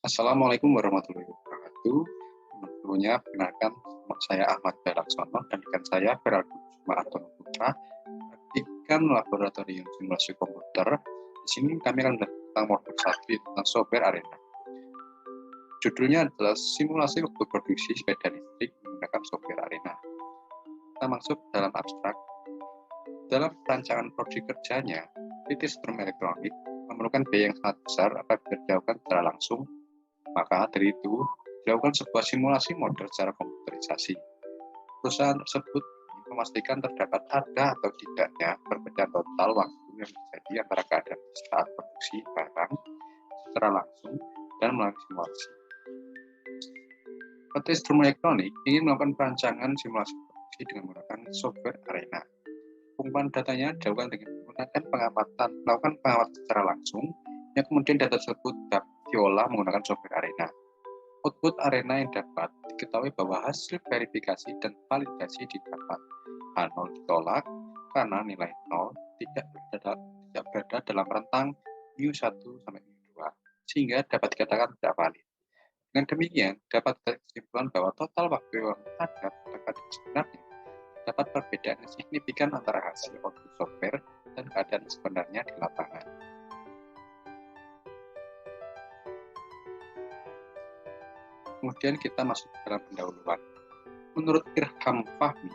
Assalamualaikum warahmatullahi wabarakatuh. Tentunya perkenalkan saya Ahmad Laksono dan rekan saya Feraldo Anton Putra, praktikan laboratorium simulasi komputer. Di sini kami akan belajar tentang modul 1 tentang software arena. Judulnya adalah simulasi waktu produksi sepeda listrik menggunakan software arena. Kita masuk dalam abstrak. Dalam perancangan produksi kerjanya, PT Sistem Elektronik memerlukan biaya yang sangat besar apabila dilakukan secara langsung. Maka dari itu, dilakukan sebuah simulasi model secara komputerisasi. Perusahaan tersebut memastikan terdapat ada atau tidaknya perbedaan total waktu yang terjadi antara keadaan saat produksi barang secara langsung dan melalui simulasi. PT Sistem Elektronik ingin melakukan perancangan simulasi produksi dengan menggunakan software arena. Pengumpulan datanya dilakukan dengan menggunakan melakukan pengamatan secara langsung, yang kemudian data tersebut dapat diolah menggunakan software arena. Output arena yang dapat diketahui bahwa hasil verifikasi dan validasi didapat H0 ditolak karena nilai 0 tidak berada dalam rentang mu1 sampai mu2, sehingga dapat dikatakan tidak valid. Dengan demikian, dapat kesimpulan bahwa total waktu yang ada pada keadaan sebenarnya dapat perbedaan yang signifikan antara hasil output software dan keadaan sebenarnya di lapangan. Kemudian kita masuk ke dalam pendahuluan. Menurut Irham Fahmi,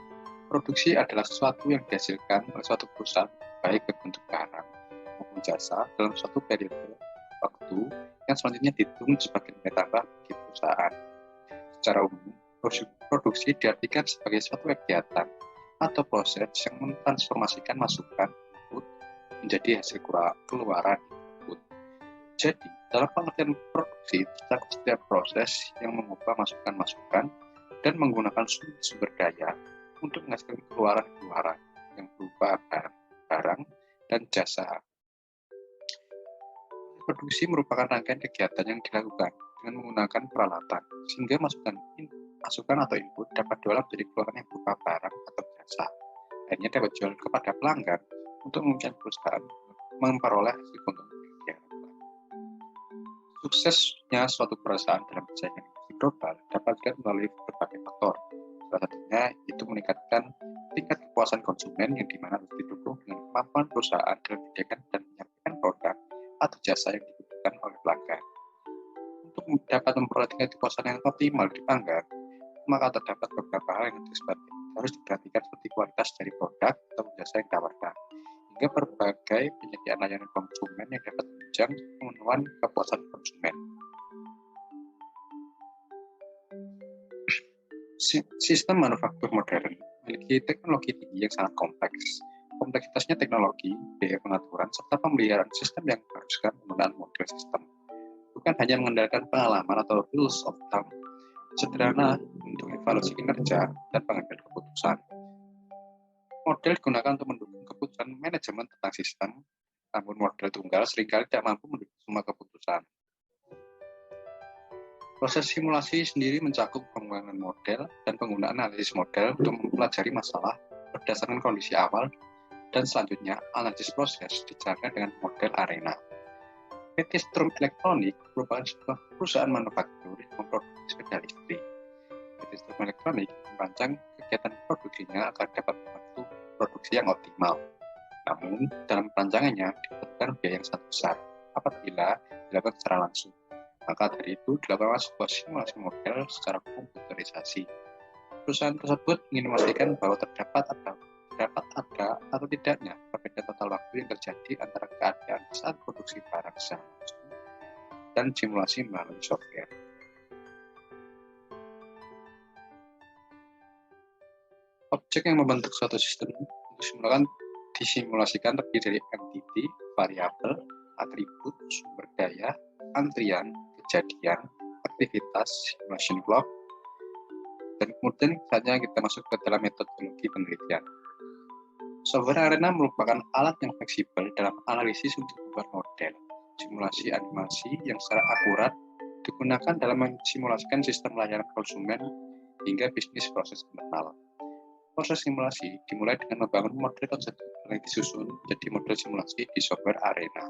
produksi adalah sesuatu yang dihasilkan oleh suatu perusahaan baik berbentuk barang maupun jasa dalam suatu periode waktu yang selanjutnya dihitung sebagai nilai tambah bagi perusahaan. Secara umum, produksi diartikan sebagai suatu kegiatan atau proses yang mentransformasikan masukan input menjadi hasil keluaran input. Jadi, dalam pengertian produksi tercakup setiap proses yang mengubah masukan-masukan dan menggunakan sumber daya untuk menghasilkan keluaran-keluaran yang berupa barang dan jasa. Produksi merupakan rangkaian kegiatan yang dilakukan dengan menggunakan peralatan, sehingga masukan atau input dapat diolah menjadi keluaran yang berupa barang atau jasa. Akhirnya dapat dijual kepada pelanggan untuk memungkinkan perusahaan memperoleh hasil keuntungan yang diharapkan. Suksesnya suatu perusahaan dalam persaingan global dapat dilihat melalui berbagai faktor. Salah satunya itu meningkatkan tingkat kepuasan konsumen yang dimana harus didukung dengan kemampuan perusahaan dalam menyediakan dan menyampaikan produk atau jasa yang dibutuhkan oleh pelanggan. Untuk dapat memperoleh tingkat kepuasan yang optimal di pelanggan, maka terdapat beberapa hal yang harus diperhatikan seperti kualitas dari produk atau jasa yang ditawarkan, hingga berbagai penyediaan layanan konsumen yang dapat menunjang pemenuhan kepuasan konsumen. Sistem manufaktur modern memiliki teknologi tinggi yang sangat kompleks. Kompleksitasnya teknologi, biaya pengaturan, serta pemeliharaan sistem yang mengharuskan penggunaan model sistem. Bukan hanya mengandalkan pengalaman atau rules of thumb sederhana untuk evaluasi kinerja dan pengambilan keputusan. Model digunakan untuk mendukung keputusan manajemen tentang sistem, namun model tunggal seringkali tidak mampu mendukung semua keputusan. Proses simulasi sendiri mencakup pengembangan model dan penggunaan analisis model untuk mempelajari masalah berdasarkan kondisi awal, dan selanjutnya analisis proses dijalankan dengan model arena. PT Sistem Elektronik merupakan sebuah perusahaan manufaktur yang memproduksi sepeda listrik. PT Sistem Elektronik merancang kegiatan produksinya agar dapat membantu produksi yang optimal. Namun, dalam perancangannya dibutuhkan biaya yang sangat besar apabila dilakukan secara langsung. Maka dari itu dilakukan sebuah simulasi model secara komputerisasi. Perusahaan tersebut ingin memastikan bahwa terdapat ada atau tidaknya perbedaan total waktu yang terjadi antara keadaan saat produksi barang secara langsung dan simulasi melalui software. Objek yang membentuk suatu sistem disimulasikan terdiri dari entiti, variabel, atribut, sumber daya, antrian, kejadian, aktivitas, simulation block, dan kemudian saatnya kita masuk ke dalam metodologi penelitian. Software arena merupakan alat yang fleksibel dalam analisis untuk membuat model, simulasi animasi yang secara akurat digunakan dalam mensimulasikan sistem layanan konsumen hingga bisnis proses internal. Proses simulasi dimulai dengan membangun model konsep yang disusun menjadi model simulasi di software arena.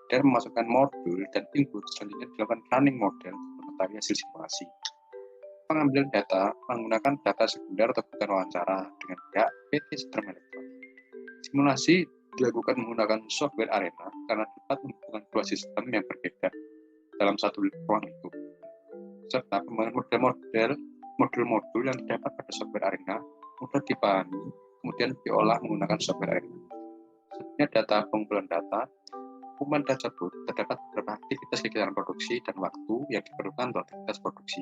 dan memasukkan modul dan input. Selanjutnya dilakukan running model untuk mengetahui hasil simulasi. Pengambilan data menggunakan data sekunder atau bukan wawancara dengan pihak PT Sistem Elektronik. Simulasi dilakukan menggunakan software Arena karena dapat menghubungkan dua sistem yang berbeda dalam satu ruang lingkup, serta pembangunan modul-modul yang terdapat pada software Arena mudah dipahami, kemudian diolah menggunakan software Arena. Selanjutnya data pengumpulan data. Pengumpulan data tersebut terdapat beberapa aktivitas kegiatan produksi dan waktu yang diperlukan untuk aktivitas produksi.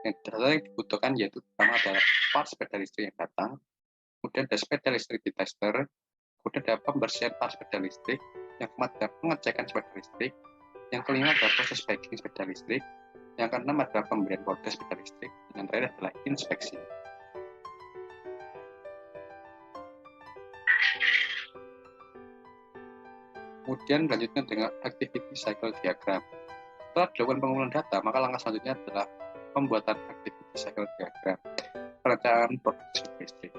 Yang data yang dibutuhkan yaitu pertama adalah part sepeda listrik yang datang, kemudian ada sepeda listrik di tester, kemudian ada pembersihan part sepeda listrik, yang keempat ada pengecekan sepeda listrik, yang kelima adalah proses packing sepeda listrik, yang keenam adalah pemberian kode sepeda listrik, dan yang terakhir adalah inspeksi. Kemudian lanjutkan dengan activity cycle diagram. Setelah dilakukan pengumpulan data, maka langkah selanjutnya adalah pembuatan activity cycle diagram, perencanaan produksi listrik.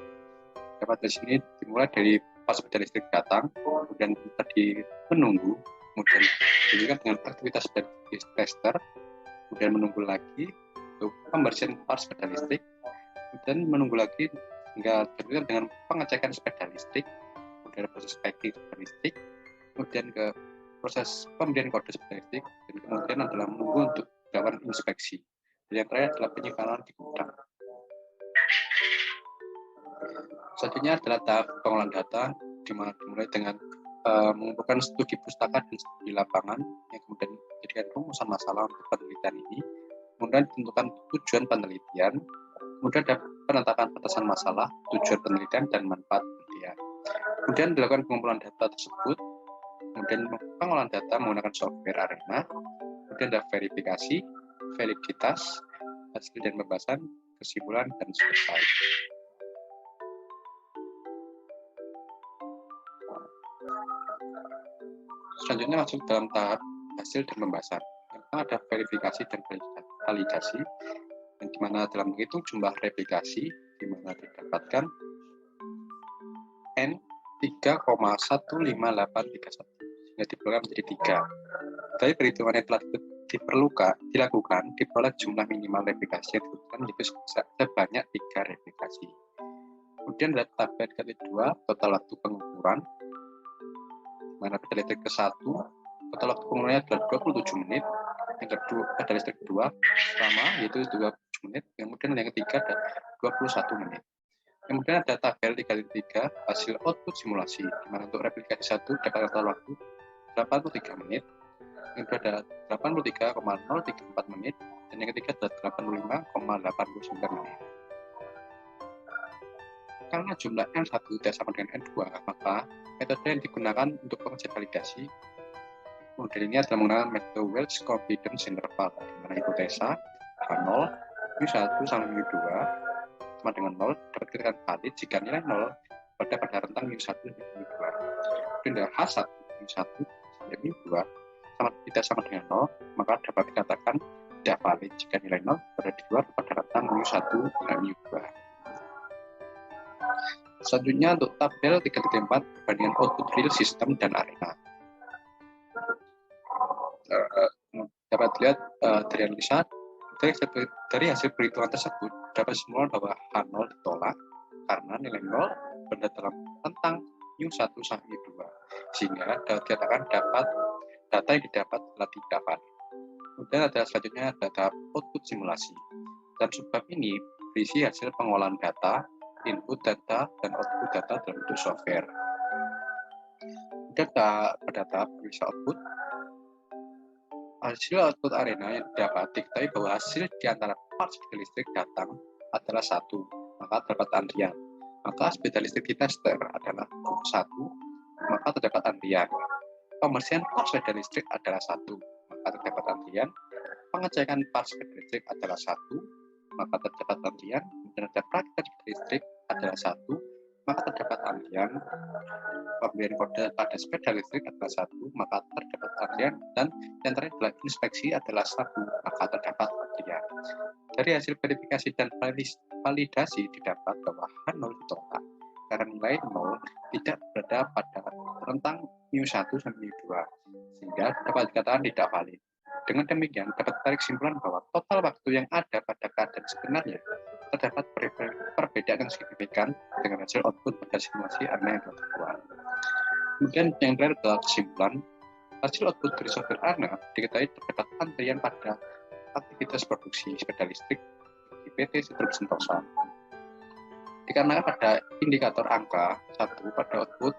Dapat dari sini dimulai dari pas sepeda listrik datang, kemudian tadi menunggu, kemudian dilanjutkan dengan aktivitas tester, kemudian menunggu lagi untuk pembersihan pas sepeda listrik, kemudian menunggu lagi hingga dilanjutkan dengan pengecekan sepeda listrik, kemudian proses packing sepeda listrik, kemudian ke proses pemberian kode sepeda listrik, dan kemudian adalah menunggu untuk dilakukan inspeksi. Dan yang terakhir adalah penyimpanan di gudang. Selanjutnya adalah tahap pengolahan data, di mana dimulai dengan mengumpulkan studi pustaka dan studi lapangan, yang kemudian dijadikan rumusan masalah untuk penelitian ini, kemudian ditentukan tujuan penelitian, kemudian ada penetapan batasan masalah, tujuan penelitian, dan manfaat penelitian. Kemudian dilakukan pengumpulan data tersebut, kemudian pengolahan data menggunakan software Arena, kemudian ada verifikasi, validitas, hasil dan pembahasan, kesimpulan, dan selesai. Selanjutnya masuk dalam tahap hasil dan pembahasan. Yang pertama ada verifikasi dan validasi, yang dimana dalam menghitung jumlah replikasi, dimana didapatkan N 3,15831 sehingga diperoleh menjadi 3. Dari perhitungan yang telah dilakukan, diperoleh jumlah minimal replikasi yang dibutuhkan yaitu sebanyak 3 replikasi. Kemudian ada tabel kedua, total waktu pengukuran, mana pada listrik ke-1, total waktu pengukurannya adalah 27 menit, yang kedua pada listrik kedua sama yaitu 20 menit, kemudian yang ketiga ada 21 menit. Kemudian ada tabel 3x3 hasil output simulasi, di mana untuk replikasi 1 dapat total waktu 83 menit, yang kedua ada 83,034 menit, dan yang ketiga ada 85,89 menit. Karena jumlah N1 tidak sama dengan N2, maka metode yang digunakan untuk pengecekan validasi model ini adalah menggunakan metode Welch Confidence Interval, di mana hipotesa H0, U1 sampai U2 sama dengan 0 dapat dikatakan valid jika nilai 0 berada pada rentang U1 dan U2. Dan H1, U1 sampai U2 tidak sama dengan 0, maka dapat dikatakan tidak valid jika nilai 0 berada di luar pada rentang U1 dan U2. Selanjutnya untuk tabel 334 perbandingan output real system dan Arena. Dapat dilihat dari analisa dari hasil perhitungan tersebut dapat simpulan bahwa H0 ditolak karena nilai 0 berada dalam rentang U1 sampai U2, sehingga dapat dikatakan data yang didapat adalah tidak valid. Kemudian ada selanjutnya data output simulasi. Dalam subbab ini berisi hasil pengolahan data, input data, dan output data dalam bentuk software. Pada tahap analisa output, hasil output Arena yang didapat diketahui bahwa hasil di antara part sepeda listrik datang adalah 1, maka terdapat antrian. Maka sepeda listrik di tester adalah 1, maka terdapat antrian. Pembersihan part sepeda listrik adalah 1, maka terdapat antrian. Pengecekan part sepeda listrik adalah 1, maka terdapat antrian. Dan ada praktek sepeda listrik adalah 1, maka terdapat antrian. Pemberian kode pada sepeda listrik adalah 1, maka terdapat antrian. Dan yang terakhir adalah inspeksi adalah 1, maka terdapat antrian. Dari hasil verifikasi dan validasi didapat bahwa H0 ditolak karena nilai 0 tidak berada pada rentang U1 sampai U2, sehingga dapat dikatakan tidak valid. Dengan demikian, dapat ditarik kesimpulan bahwa total waktu yang ada pada keadaan sebenarnya terdapat perbedaan yang signifikan dengan hasil output pada simulasi ARENA yang telah dibuat. Kemudian yang terakhir adalah kesimpulan, hasil output dari software ARENA diketahui terdapat antrian pada aktivitas produksi sepeda listrik di PT Setrum Sentosa. Dikarenakan pada indikator angka 1 pada output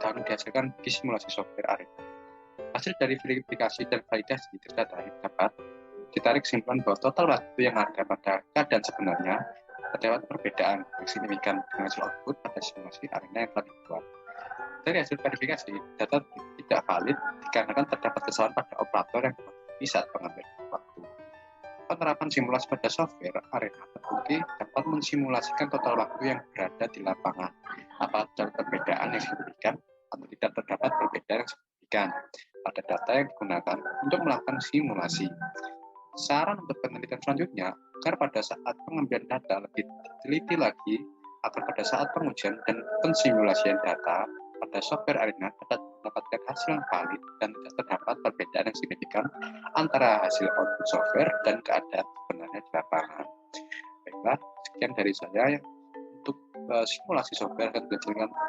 dan dihasilkan di simulasi software ARENA. Hasil dari verifikasi dan validasi dapat ditarik kesimpulan bahwa total waktu yang ada pada keadaan sebenarnya terdapat perbedaan yang signifikan dengan hasil output pada simulasi ARENA yang telah dibuat. Dari hasil verifikasi, data tidak valid dikarenakan terdapat kesalahan pada operator yang bisa mengambil waktu. Penerapan simulasi pada software ARENA terbukti dapat mensimulasikan total waktu yang berada di lapangan. Apakah terdapat perbedaan yang signifikan atau tidak terdapat perbedaan yang signifikan pada data yang digunakan untuk melakukan simulasi. Saran untuk penelitian selanjutnya, agar pada saat pengambilan data lebih teliti lagi, agar pada saat pengujian dan pensimulasian data pada software ARENA dapat mendapatkan hasil yang valid dan tidak terdapat perbedaan yang signifikan antara hasil output software dan keadaan sebenarnya di lapangan. Baiklah, sekian dari saya untuk simulasi software akan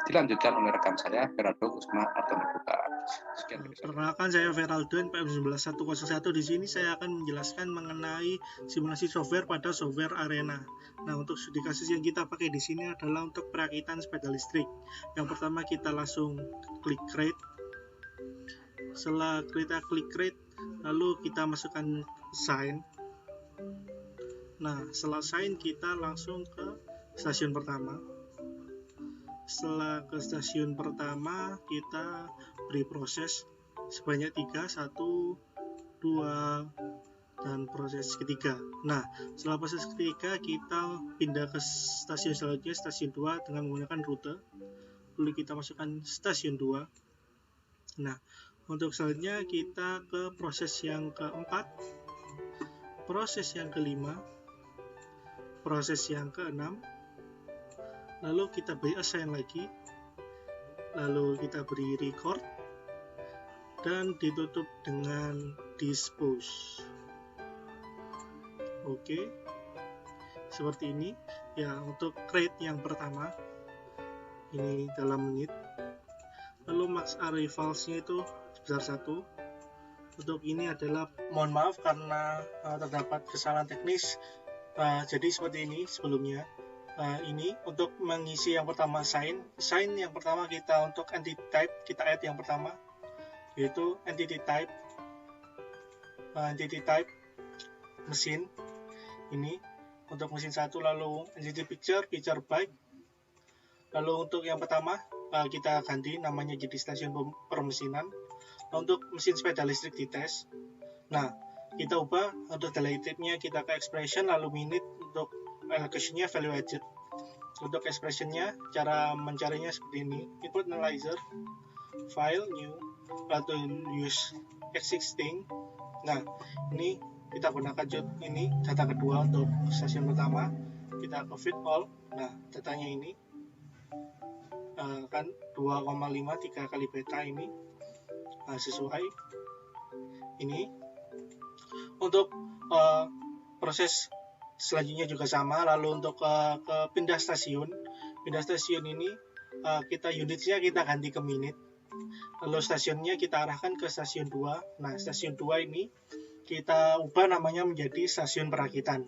dilanjutkan oleh rekan saya, Feraldo Kusuma Artonoputra. Sekian dari saya. Perkenalkan, saya Feraldo PM19101. Di sini saya akan menjelaskan mengenai simulasi software pada software ARENA. Nah, untuk studi kasus yang kita pakai di sini adalah untuk perakitan sepeda listrik. Yang pertama kita langsung klik create. Setelah kita klik create, lalu kita masukkan sign. Nah, setelah sign kita langsung ke stasiun pertama. Setelah ke stasiun pertama, kita beri proses sebanyak 3, 1, 2, dan proses ketiga. Nah, setelah proses ketiga, kita pindah ke stasiun selanjutnya, stasiun 2, dengan menggunakan rute. Lalu kita masukkan stasiun 2. Nah, untuk selanjutnya kita ke proses yang keempat, proses yang kelima, proses yang keenam, lalu kita beri assign lagi, lalu kita beri record, dan ditutup dengan dispose. Oke, seperti ini ya. Untuk create yang pertama ini dalam menit, lalu max array files-nya itu sebesar 1. Untuk ini adalah, mohon maaf karena terdapat kesalahan teknis. Jadi seperti ini sebelumnya. Ini untuk mengisi yang pertama sign yang pertama kita untuk entity type, kita add yang pertama yaitu entity type mesin ini untuk mesin 1, lalu entity picture byte. Lalu untuk yang pertama kita ganti namanya jadi stasiun permesinan. Untuk mesin sepeda listrik dites, nah kita ubah untuk delay type-nya kita ke expression, lalu minute. Untuk allocation-nya value added. Untuk expression-nya cara mencarinya seperti ini, input analyzer, file new, lalu use existing. Nah, ini kita gunakan ini data kedua untuk stasiun pertama, kita ke fit all. Nah, datanya ini kan 2,5 3 kali beta ini sesuai ini. Untuk proses selanjutnya juga sama. Lalu untuk ke pindah stasiun ini kita unitnya kita ganti ke minute, lalu stasiunnya kita arahkan ke stasiun 2. Nah, stasiun 2 ini kita ubah namanya menjadi stasiun perakitan.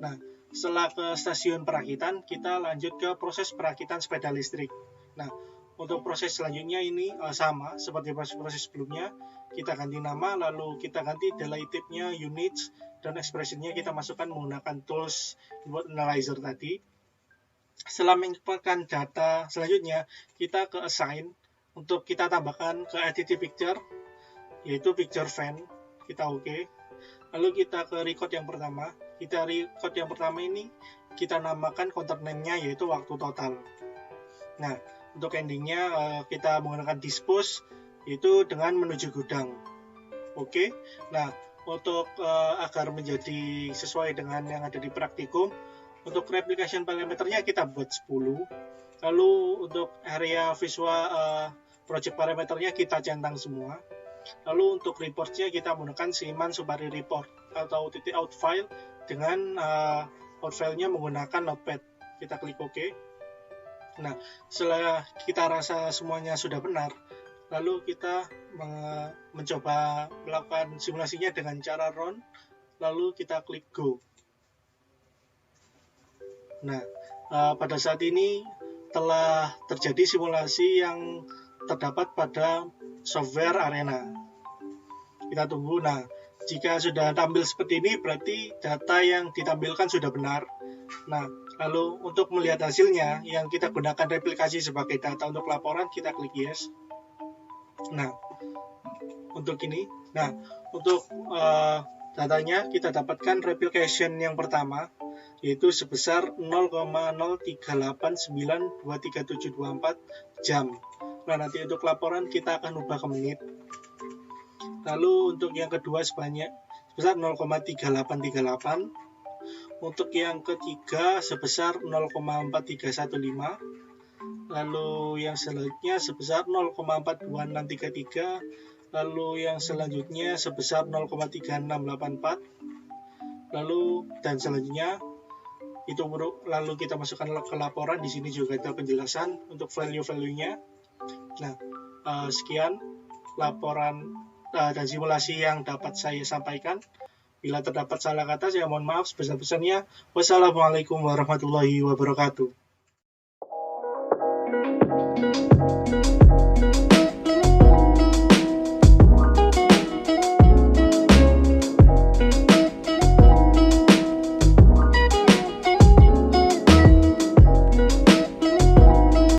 Nah, setelah ke stasiun perakitan, kita lanjut ke proses perakitan sepeda listrik. Nah, untuk proses selanjutnya ini sama seperti proses sebelumnya, kita ganti nama, lalu kita ganti delay type-nya units, dan expression-nya kita masukkan menggunakan tools input analyzer tadi. Setelah menginputkan data selanjutnya, kita ke assign untuk kita tambahkan ke entity picture yaitu picture fan, kita oke. Lalu kita ke record yang pertama. Record yang pertama ini kita namakan counter name-nya yaitu waktu total. Nah, untuk endingnya kita menggunakan dispose yaitu dengan menuju gudang. Oke. Nah, untuk agar menjadi sesuai dengan yang ada di praktikum, untuk replication parameternya kita buat 10. Lalu untuk area visual project parameternya kita centang semua. Lalu untuk reportnya kita menggunakan Siman Supari Report atau .out file dengan out filenya menggunakan Notepad. Kita klik OK. Nah, setelah kita rasa semuanya sudah benar, lalu kita mencoba melakukan simulasinya dengan cara run, lalu kita klik Go. Nah, pada saat ini telah terjadi simulasi yang terdapat pada software Arena. Kita tunggu. Nah, jika sudah tampil seperti ini, berarti data yang ditampilkan sudah benar. Nah, lalu untuk melihat hasilnya, yang kita gunakan replikasi sebagai data untuk laporan, kita klik yes. Nah, untuk ini, untuk datanya kita dapatkan replication yang pertama, yaitu sebesar 0,038923724 jam. Nah, nanti untuk laporan kita akan ubah ke menit. Lalu untuk yang kedua sebesar 0,3838. Untuk yang ketiga sebesar 0,4315. Lalu yang selanjutnya sebesar 0,42633. Lalu yang selanjutnya sebesar 0,3684. Lalu dan selanjutnya itu lalu kita masukkan ke laporan. Di sini juga ada penjelasan untuk value-value-nya. Nah, sekian laporan dan simulasi yang dapat saya sampaikan. Bila terdapat salah kata, saya mohon maaf sebesar-besarnya. Wassalamualaikum warahmatullahi wabarakatuh.